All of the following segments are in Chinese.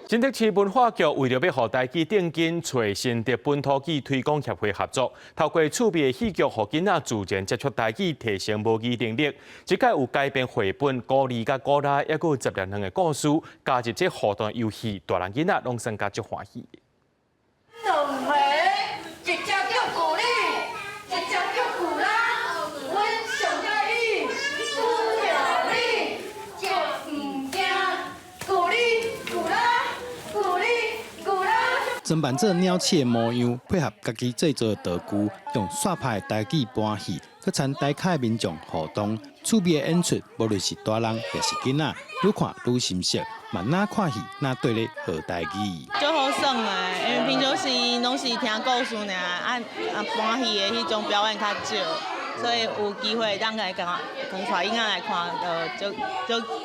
新竹市文化局为了要和台语定根，找新竹本土语推广协会合作，透过趣味的戏剧，让囡仔自然接触台语，提升母语能力。这届有改编绘本、故事甲故事，也有10两的故事，加入这互动游戏，大人囡仔拢生加足欢喜。装扮做鸟鼠的模样，配合家己制作的道具，用煞拍的台语搬戏，佮参台卡的民众互动，趣味的演出，无论是大人也是囡仔，愈看愈深刻，嘛哪看戏哪对咧学台语。就好耍诶，因为平常时拢是听故事尔，搬戏的迄种表演较少。所以有机会当来讲带囡仔来看，就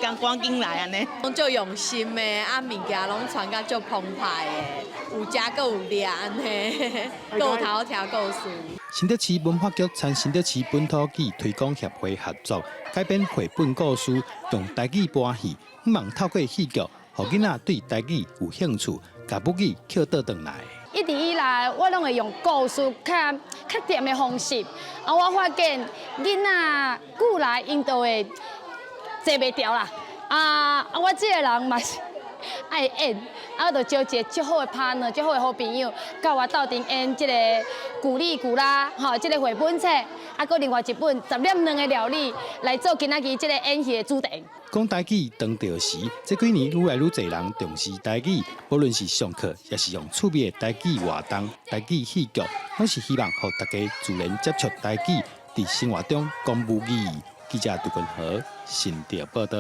赶紧来安尼。就用心的，物件拢传甲足澎湃的，有食阁有掠安尼，有头听故事。新竹市文化局参新竹市本土剧推广协会合作，改编绘本故事，用台语搬戏，希望透过戏剧，让囡仔对台语有兴趣，把母语捡倒转来。一直以来，我拢会用故事较甜的方式，我发现囡仔久来因都会坐袂牢啦。我这个人嘛是爱演，我就招一个足好的partner、足好的好朋友，甲我斗阵演这个古里古啦，这个绘本册，搁另外一本10点2的料理来做今仔日这个演戏的主题。讲台语当着时，这几年愈来愈侪人重视台语，无论是上课，也是用趣味的台语活动、台语戏剧，拢是希望让大家自然接触台语，在生活中讲母语。记者杜君和新竹报道。